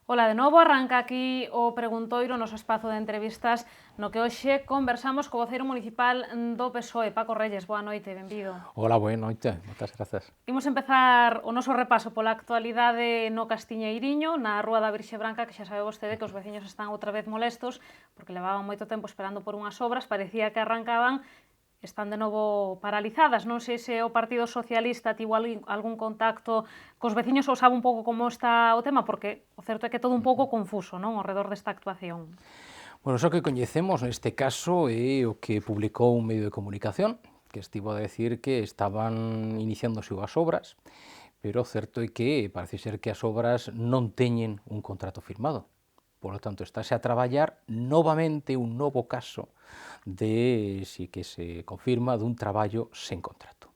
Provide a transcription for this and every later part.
Ola, de novo, arranca aquí o Preguntoiro, o noso espazo de entrevistas, no que hoxe conversamos co voceiro municipal do PSOE, Paco Reyes. Boa noite, benvido. Hola, boa noite, moitas grazas. Imos empezar o noso repaso pola actualidade no Castiñeiriño, na Rúa da Virxe Branca, que xa sabe vostede que os veciños están outra vez molestos, porque levaban moito tempo esperando por unhas obras, parecía que arrancaban, están de novo paralizadas. Non sei se o Partido Socialista tivo algún contacto cos veciños ou sabe un pouco como está o tema, porque o certo é que todo un pouco confuso, non, ao redor desta actuación. Bueno, só que coñecemos neste caso é o que publicou un medio de comunicación que estivo a decir que estaban iniciándose as obras, pero o certo é que parece ser que as obras non teñen un contrato firmado. Por lo tanto, estáse a traballar novamente un novo caso de si que se confirma dun traballo sen contrato.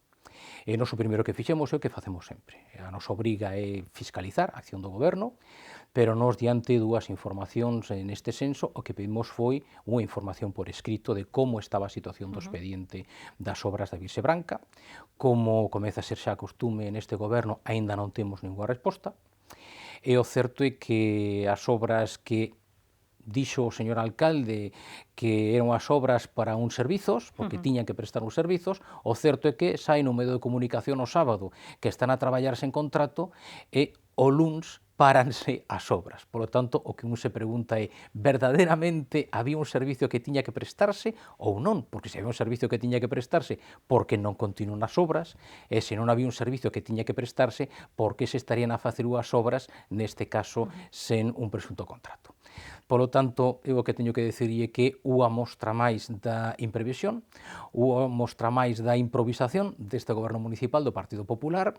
E nós o primeiro que fixemos é o que facemos sempre. A nosa obriga é fiscalizar a acción do goberno, pero nós, diante dúas informacións neste senso, o que pedimos foi unha información por escrito de como estaba a situación do expediente das obras da Virxe Branca. Como comeza a ser xa costume neste goberno, aínda non temos ninguna resposta, e o certo é que as obras que dixo o señor alcalde que eran as obras para uns servizos, porque tiñan que prestar uns servizos, o certo é que sai no medio de comunicación o sábado que están a traballar sen contrato e o luns paranse as obras. Por lo tanto, o que un se pregunta é, verdadeiramente había un servicio que tiña que prestarse ou non? Porque se había un servicio que tiña que prestarse, porque non continúan as obras? E se non había un servicio que tiña que prestarse, porque se estarían a facer unhas obras, neste caso, sen un presunto contrato? Polo tanto, eu o que teño que dicir é que unha mostra máis da imprevisión, unha mostra máis da improvisación deste goberno municipal do Partido Popular,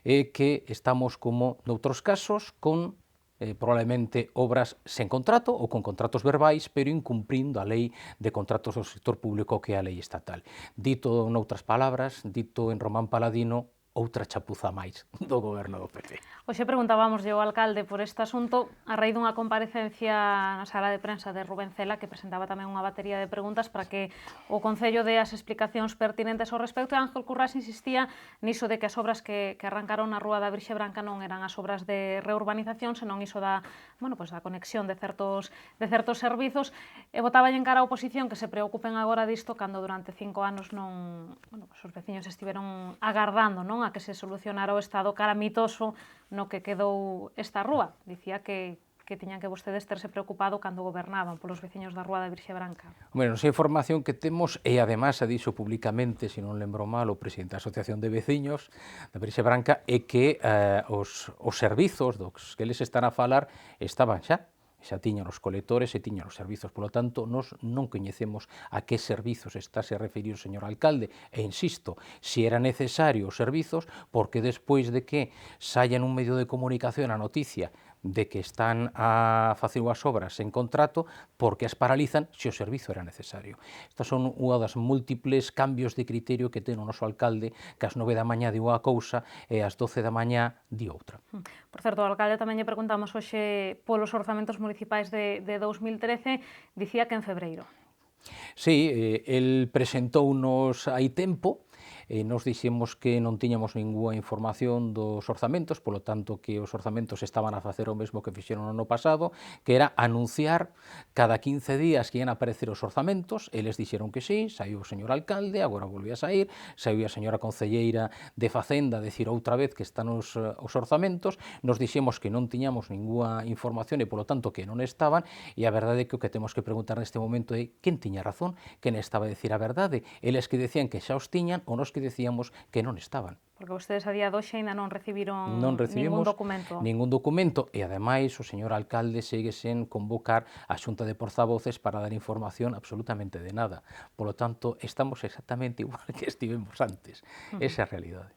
é que estamos como noutros casos con probablemente obras sen contrato ou con contratos verbais, pero incumprindo a lei de contratos do sector público que é a lei estatal. Dito noutras palabras, dito en román paladino, outra chapuza máis do goberno do PP. Hoxe preguntábamoslle ao alcalde por este asunto a raíz dunha comparecencia na sala de prensa de Rubén Cela, que presentaba tamén unha batería de preguntas para que o Concello dé as explicacións pertinentes ao respecto, e Ángel Currás insistía niso de que as obras que arrancaron na Rúa da Virxe Branca non eran as obras de reurbanización, senón iso da, da conexión de certos servizos, e botaba en cara a oposición que se preocupen agora disto cando durante 5 anos non, os veciños estiveron agardando, non, a que se solucionara o estado calamitoso no que quedou esta rúa. Dicía que tiñan que vostedes terse preocupado cando gobernaban polos veciños da Rúa da Virxe Branca. Bueno, esa información que temos, e además a dixo públicamente, se non lembro mal, o presidente da Asociación de Veciños da Virxe Branca, é que os servizos dos que eles están a falar estaban xa tiñan os colectores e tiñan os servizos. Por lo tanto, nós non coñecemos a que servizos estáse a referir o señor alcalde, e insisto, se era necesario os servizos, porque despois de que saia nun medio de comunicación a noticia de que están a facer unhas obras sen contrato, porque as paralizan se o servizo era necesario. Estas son unha das múltiples cambios de criterio que ten o noso alcalde, que ás 9 da mañá di unha cousa e ás 12 da mañá di outra. Por certo, o alcalde tamén lle preguntamos hoxe polos orzamentos municipais de 2013, dicía que en febreiro. Sí, el presentounos hai tempo, nos dixemos que non tiñamos ninguna información dos orzamentos, polo tanto que os orzamentos estaban a facer o mesmo que fixeron no ano pasado, que era anunciar cada 15 días que ian a aparecer os orzamentos. Eles dixeron que sí, saiu o señor alcalde, agora volve a sair, saiu a señora concelleira de Facenda a decir outra vez que están os orzamentos. Nos dixemos que non tiñamos ninguna información e polo tanto que non estaban, e a verdade é que o que temos que preguntar neste momento é quen tiña razón, quen estaba a decir a verdade, eles que decían que xa os tiñan ou nos que decíamos que non estaban. Porque vostedes a día doxe ainda non recibiron Non recibimos ningún documento. E ademais o señor alcalde segue sen convocar a xunta de portavoces para dar información absolutamente de nada. Por lo tanto, estamos exactamente igual que estivemos antes. Esa é a realidade.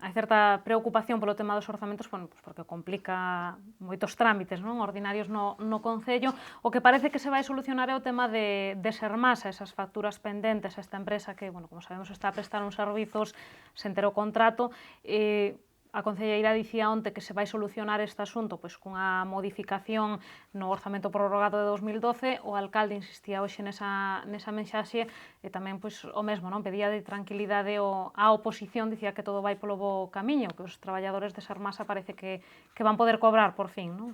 Hai certa preocupación polo tema dos orzamentos, porque complica moitos trámites, non, ordinarios no Concello. O que parece que se vai solucionar é o tema de Sermasa, esas facturas pendentes a esta empresa que, como sabemos, está a prestar uns servizos sen ter o contrato. A concelleira dicía onte que se vai solucionar este asunto pois cunha modificación no orzamento prorrogado de 2012, o alcalde insistía hoxe nesa mensaxe e tamén pois o mesmo, non? Pedía de tranquilidade á oposición, dicía que todo vai polo bo camiño, que os traballadores de Sermasa parece que van poder cobrar por fin, non?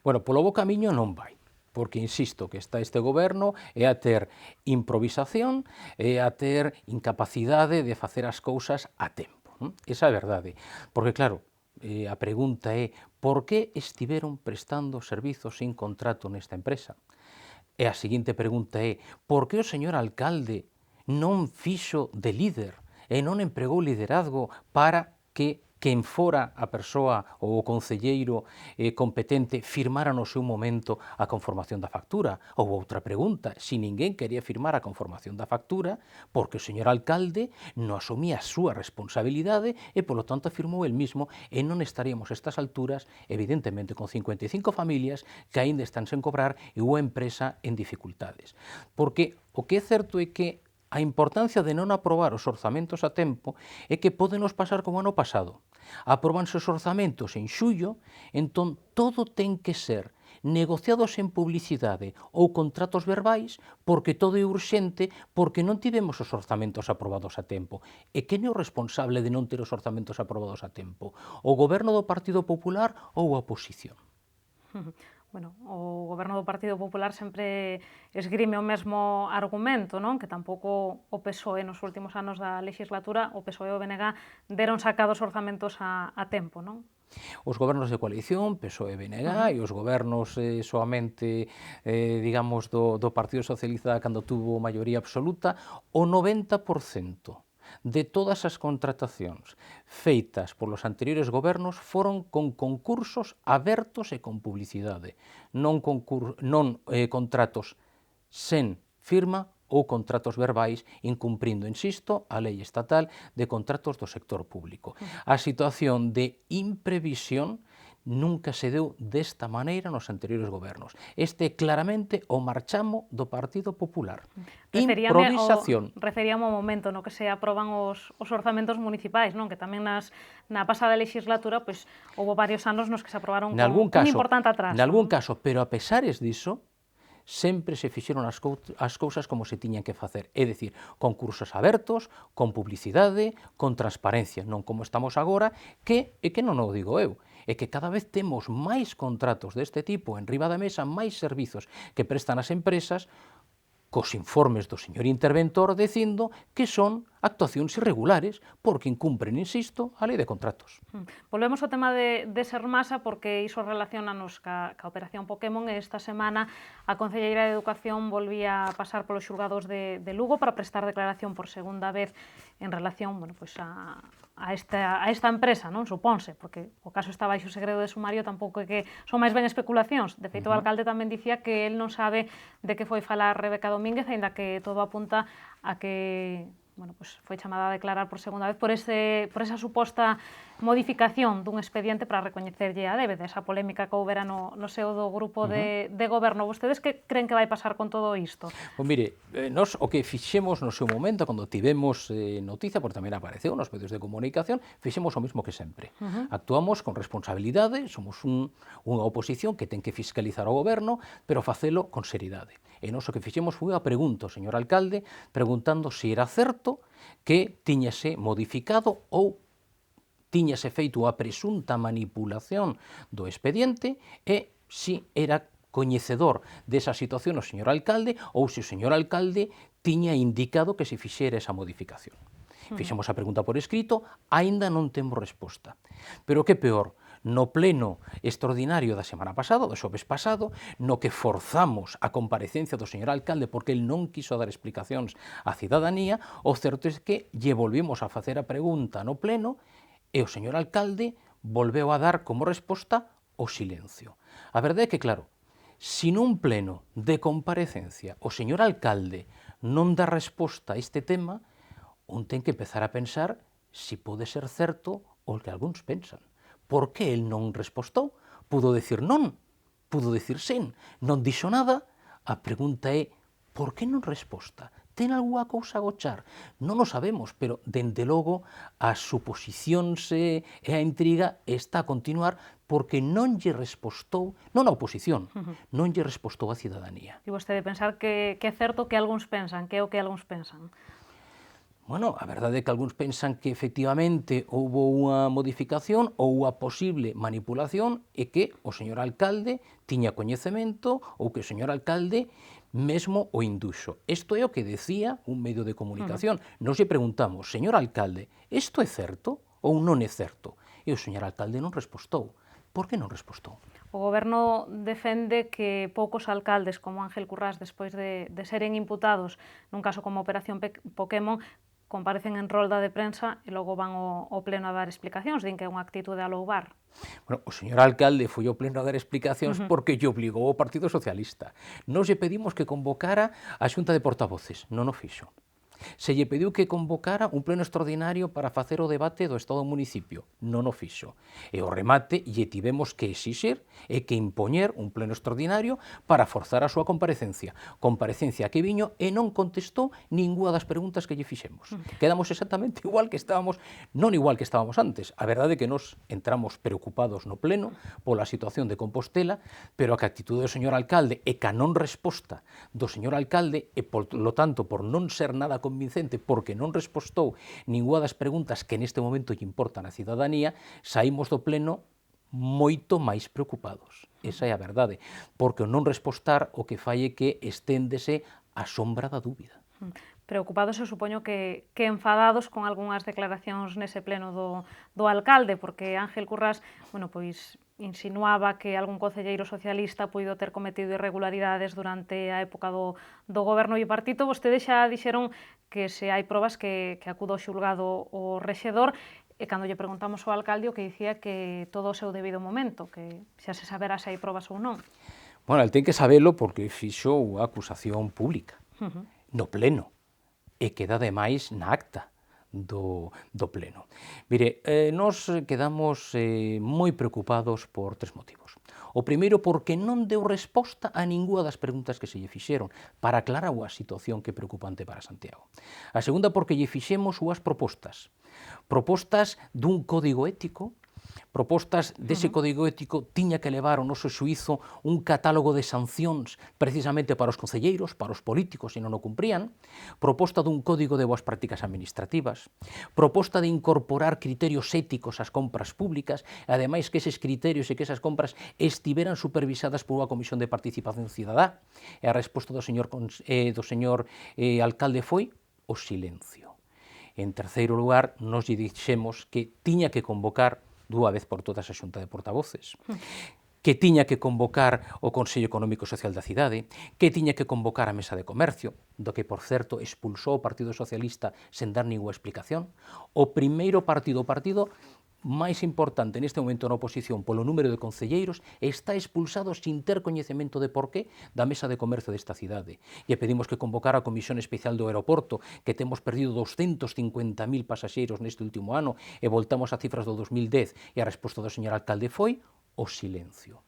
Bueno, polo bo camiño non vai, porque insisto que está este goberno é a ter improvisación, é a ter incapacidade de facer as cousas a tempo. Esa é a verdade, porque claro, a pregunta é por que estiveron prestando servizos sin contrato nesta empresa? E a seguinte pregunta é por que o señor alcalde non fixo de líder e non empregou liderazgo para que quen fora a persoa ou o concelleiro competente firmara no seu momento a conformación da factura? Ou outra pregunta, se ninguén quería firmar a conformación da factura, porque o señor alcalde non asumía a súa responsabilidade e, polo tanto, firmou el mismo e non estaríamos a estas alturas, evidentemente, con 55 familias que aínda están sen cobrar e unha empresa en dificultades. Porque o que é certo é que a importancia de non aprobar os orzamentos a tempo é que podenos pasar como ano pasado. Apróbanse os orzamentos en xullo, entón todo ten que ser negociados en publicidade ou contratos verbais porque todo é urxente, porque non tivemos os orzamentos aprobados a tempo. E quen é o responsable de non ter os orzamentos aprobados a tempo? O goberno do Partido Popular ou a oposición? Bueno, o goberno do Partido Popular sempre esgrime o mesmo argumento, non? Que tampouco o PSOE nos últimos anos da legislatura, o PSOE e o BNG deron sacados orzamentos a tempo, non? Os gobernos de coalición, PSOE e BNG, e os gobernos soamente, digamos, do Partido Socialista cando tuvo maioría absoluta, o 90% de todas as contratacións feitas polos anteriores gobernos foron con concursos abertos e con publicidade, non contratos sen firma ou contratos verbais incumprindo, insisto, a lei estatal de contratos do sector público. A situación de imprevisión nunca se deu desta maneira nos anteriores gobernos. Este é claramente o marchamo do Partido Popular. Improvisación. Referíame ao momento no que se aproban os orzamentos municipais, non? Que tamén na pasada legislatura pois houve varios anos nos que se aprobaron con un importante atraso. Nalgún caso, pero a pesares diso, sempre se fixeron as cousas como se tiñan que facer, é dicir, concursos abertos, con publicidade, con transparencia, non como estamos agora, que non o digo eu, é que cada vez temos máis contratos deste tipo en riba da mesa, máis servizos que prestan as empresas, cos informes do señor interventor dicindo que son actuacións irregulares porque incumpren, insisto, a lei de contratos. Volvemos ao tema de Sermasa porque iso relacionanos ca operación Pokémon e esta semana a concelleira de Educación volvía a pasar polos xulgados de Lugo para prestar declaración por segunda vez en relación, bueno, pois a esta empresa, non? Suponse, porque o caso está baixo segredo de sumario, tampouco é que son máis ben especulacións. De feito, o alcalde tamén dicía que el non sabe de que foi falar Rebeca Domínguez, aínda que todo apunta a que bueno, pues foi chamada a declarar por segunda vez por esa suposta modificación dun expediente para recoñecerlle a débeda, esa polémica que houbera no seo do grupo de goberno. Vostedes que creen que vai pasar con todo isto? Pois mire, nós o que fixemos no seu momento, cando tivemos noticia, porque tamén apareceu nos medios de comunicación, fixemos o mesmo que sempre. Actuamos con responsabilidade, somos unha oposición que ten que fiscalizar o goberno, pero facelo con seriedade. E nós o que fixemos foi a pregunta ao señor alcalde, preguntando se era certo que tiñase modificado ou tiñase feito a presunta manipulación do expediente e se era coñecedor desa situación o señor alcalde ou se o señor alcalde tiña indicado que se fixera esa modificación. Fixemos a pregunta por escrito, aínda non temos resposta. Pero que peor, no pleno extraordinario da semana pasada, do xoves pasado, no que forzamos a comparecencia do señor alcalde porque el non quiso dar explicacións á cidadanía, o certo é que lle volvimos a facer a pregunta no pleno e o señor alcalde volveu a dar como resposta o silencio. A verdade é que, claro, se nun pleno de comparecencia o señor alcalde non dá resposta a este tema, un ten que empezar a pensar se pode ser certo o que algúns pensan. Por que el non respostou? Pudo decir non, pudo decir sen, non dixo nada. A pregunta é, por que non resposta? ten algunha cousa a gochar? Non o sabemos, pero, dende logo, as suposicións e a intriga está a continuar porque non lle respostou, non a oposición, non lle respostou a cidadanía. E vostede pensar que é certo que algúns pensan, que é o que algúns pensan? Bueno, a verdade é que algúns pensan que efectivamente houbo unha modificación ou unha posible manipulación e que o señor alcalde tiña coñecemento ou que o señor alcalde mesmo o induxo. Isto é o que decía un medio de comunicación. Nos lle preguntamos, señor alcalde, isto é certo ou non é certo? E o señor alcalde non respostou. Por que non respostou? O Goberno defende que poucos alcaldes como Ángel Currás, despois de seren imputados nun caso como Operación Pokémon, comparecen en rolda de prensa e logo van ao pleno a dar explicacións, din que é unha actitude a louvar. Bueno, o señor alcalde foi ao pleno a dar explicacións porque lle obligou o Partido Socialista. Nos lle pedimos que convocara a Xunta de Portavoces, non o fixo. Se lle pediu que convocara un pleno extraordinario para facer o debate do Estado do municipio, non o fixo. E ao remate lle tivemos que exixir e que impoñer un pleno extraordinario para forzar a súa comparecencia. Comparecencia que viño e non contestou ninguna das preguntas que lle fixemos. Quedamos exactamente igual que estábamos, non igual que estábamos antes. A verdade é que nos entramos preocupados no pleno pola situación de Compostela, pero a que a actitude do señor alcalde e ca non resposta do señor alcalde e, polo tanto, por non ser nada convincente porque non respostou ninguna das preguntas que neste momento lle importan á cidadanía, saímos do pleno moito máis preocupados. Esa é a verdade, porque o non respostar o que fai é que esténdese a sombra da dúbida. Preocupados, eu supoño que enfadados con algunhas declaracións nese pleno do alcalde, porque Ángel Currás, bueno, pois insinuaba que algún concelleiro socialista puido ter cometido irregularidades durante a época do goberno bipartito. Vostedes xa dixeron que se hai probas que acudo ao xulgado o rexedor, e cando lle preguntamos ao alcalde o que dicía que todo o seu debido momento, que xa se saberá se hai probas ou non. Bueno, el ten que sabelo porque fixo a acusación pública, no pleno, e queda ademais na acta do pleno. Mire, nós quedamos moi preocupados por tres motivos. O primeiro, porque non deu resposta a ninguna das preguntas que se lle fixeron para aclarar a situación que é preocupante para Santiago. A segunda, porque lle fixemos unhas propostas dun código ético, propostas dese código ético tiña que levar ao noso xuízo un catálogo de sancións precisamente para os concelleiros, para os políticos se non o cumprían, proposta dun código de boas prácticas administrativas, proposta de incorporar criterios éticos ás compras públicas, e ademais que eses criterios e que esas compras estiveran supervisadas por unha comisión de participación cidadá, e a resposta do señor alcalde foi o silencio. En terceiro lugar, nos lle dixemos que tiña que convocar dunha vez por todas a Xunta de Portavoces, que tiña que convocar o Consello Económico e Social da cidade, que tiña que convocar a Mesa de Comercio, do que, por certo, expulsou o Partido Socialista sen dar ninguna explicación. O primeiro partido máis importante neste momento na oposición polo número de concelleiros está expulsado sin ter coñecemento de porqué da Mesa de Comercio desta cidade. E pedimos que convocara a Comisión Especial do Aeroporto, que temos perdido 250.000 pasaxeiros neste último ano e voltamos a cifras do 2010 e a resposta do señor alcalde foi o silencio.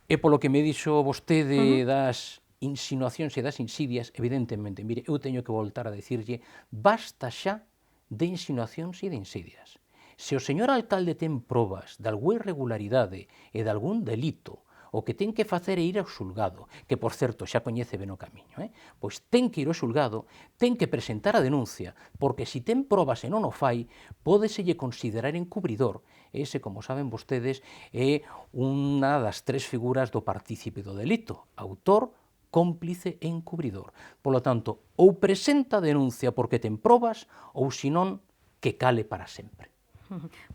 E polo que me dixo vostede das insinuacións e das insidias, evidentemente, mire, eu teño que voltar a decirlle, basta xa de insinuacións e de insidias. Se o señor alcalde ten probas de algunha irregularidade e de algún delito, o que ten que facer é ir ao xulgado, que, por certo, xa coñece ben o camiño, pois ten que ir ao xulgado, ten que presentar a denuncia, porque se ten probas e non o fai, pódeselle considerar encubridor. Ese, como saben vostedes, é unha das tres figuras do partícipe do delito, autor, cómplice e encubridor. Por lo tanto, ou presenta a denuncia porque ten probas, ou, senón, que cale para sempre.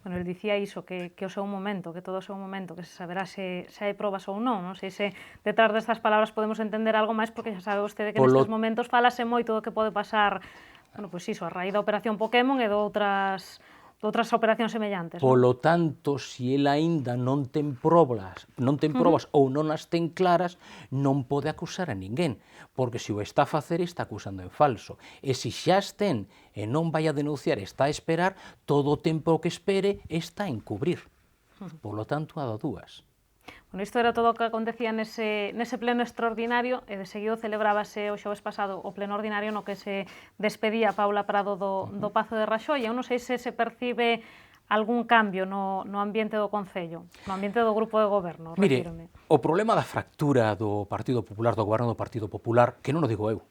Bueno, el dicía iso, que o seu momento, que todo o seu momento, que se saberá se hai probas ou non. Non sei se detrás destas palabras podemos entender algo máis, porque xa sabe vostede que nestes momentos falase moito do que pode pasar, bueno, pois iso, a raíz da Operación Pokémon e de outras operacións semellantes. Polo tanto, se el aínda non ten probas ou non as ten claras, non pode acusar a ninguén, porque se o está a facer está acusando en falso. E se xa as ten e non vai a denunciar, está a esperar, todo o tempo que espere está a encubrir. Polo tanto, a dúas. Bueno, isto era todo o que acontecía nese pleno extraordinario e de seguido celebrábase o xoves pasado o pleno ordinario no que se despedía Paula Prado do Pazo de Raxoi. Eu non sei se se percibe algún cambio no ambiente do Concello, no ambiente do grupo de goberno, Mire, refírome. o problema da fractura do Partido Popular, do goberno do Partido Popular, que non o digo eu,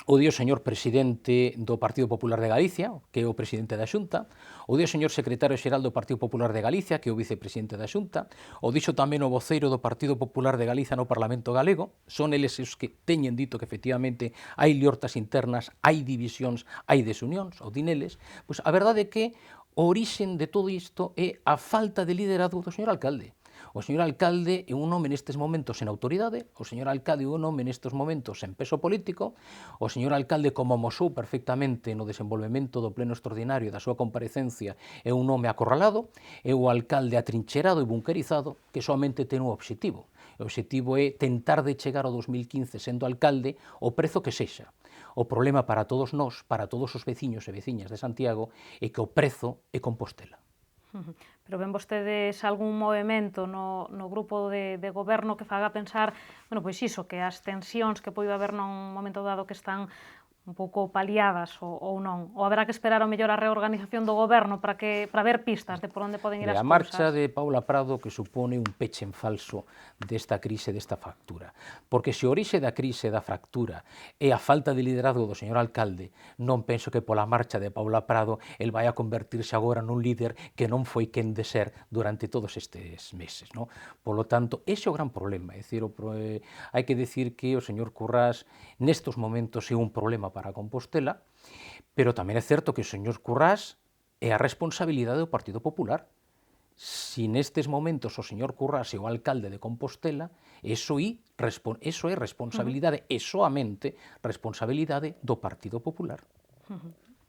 o di o señor presidente do Partido Popular de Galicia, que é o presidente da Xunta, o di o señor secretario xeral do Partido Popular de Galicia, que é o vicepresidente da Xunta, o dixo tamén o voceiro do Partido Popular de Galicia no Parlamento Galego, son eles os que teñen dito que efectivamente hai liortas internas, hai divisións, hai desunións, o din eles, pois a verdade é que o orixen de todo isto é a falta de liderazgo do señor alcalde. O señor alcalde é un home nestes momentos en autoridade, o señor alcalde é un home nestes momentos en peso político, o señor alcalde, como amosou perfectamente no desenvolvemento do pleno extraordinario da súa comparecencia, é un home acorralado, é o alcalde atrincherado e bunkerizado que somente ten un obxectivo. O obxectivo é tentar de chegar ao 2015 sendo alcalde o prezo que sexa. O problema para todos nós, para todos os veciños e veciñas de Santiago, é que o prezo é Compostela. Pero ven vostedes algún movimento no grupo de goberno que faga pensar, bueno, pois iso, que as tensións que poida haber nun momento dado que están un pouco paliadas ou non? Ou haberá que esperar ao mellor a reorganización do goberno para ver pistas de por onde poden ir as A cousas? marcha de Paula Prado que supone un peche en falso desta crise, desta fractura. Porque se o orixe da crise da fractura é a falta de liderazgo do señor alcalde, non penso que pola marcha de Paula Prado el vai a convertirse agora nun líder que non foi quen de ser durante todos estes meses. No? Polo tanto, ese é o gran problema. É dicir, hai que decir que o señor Currás nestos momentos é un problema para Compostela, pero tamén é certo que o señor Currás é a responsabilidade do Partido Popular. Si nestes momentos o señor Currás é o alcalde de Compostela, eso é responsabilidade e soamente responsabilidade do Partido Popular.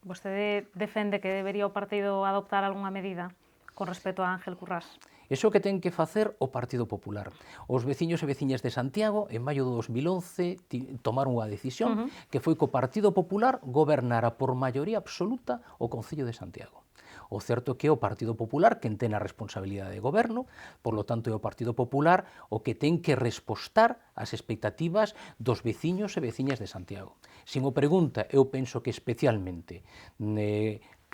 Vostede defende que debería o partido adoptar algunha medida con respecto a Ángel Currás? Iso que ten que facer o Partido Popular. Os veciños e veciñas de Santiago, en maio de 2011, tomaron unha decisión que foi que o Partido Popular gobernara por maioría absoluta o Concello de Santiago. O certo é que é o Partido Popular quen ten a responsabilidade de goberno, por lo tanto é o Partido Popular o que ten que respostar ás expectativas dos veciños e veciñas de Santiago. Sin o pregunta, eu penso que especialmente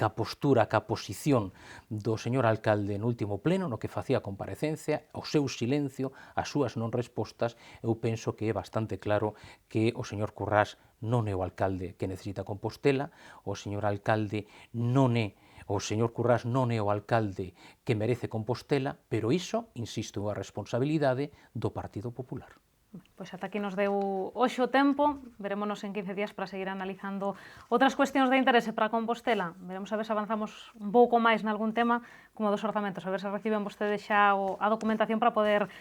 ca postura, ca posición do señor alcalde no último pleno, no que facía a comparecencia, o seu silencio, as súas non respostas, eu penso que é bastante claro que o señor Currás non é o alcalde que necesita Compostela, o señor Currás non é o alcalde que merece Compostela, pero iso, insisto, é a responsabilidade do Partido Popular. Pois ata aquí nos deu hoxe o tempo, verémonos en 15 días para seguir analizando outras cuestións de interese para Compostela. Veremos a ver se avanzamos un pouco máis nalgún tema como dos orzamentos, a ver se reciben vostedes xa a documentación para poder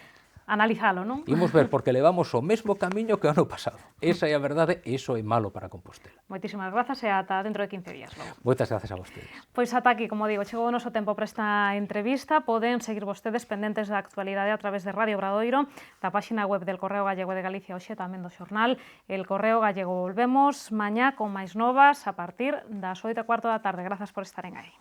analizalo, non? Imos ver, porque levamos o mesmo camiño que o ano pasado. Esa é a verdade, e iso é malo para Compostela. Moitísimas grazas e ata dentro de 15 días. Logo. Moitas grazas a vostedes. Pois ata aquí, como digo, chegou o noso tempo para esta entrevista. Poden seguir vostedes pendentes da actualidade a través de Radio Obradoiro, da páxina web del Correo Gallego de Galicia, hoxe tamén do xornal El Correo Gallego. Volvemos mañá con máis novas a partir das 8:15 da tarde. Grazas por estaren aí.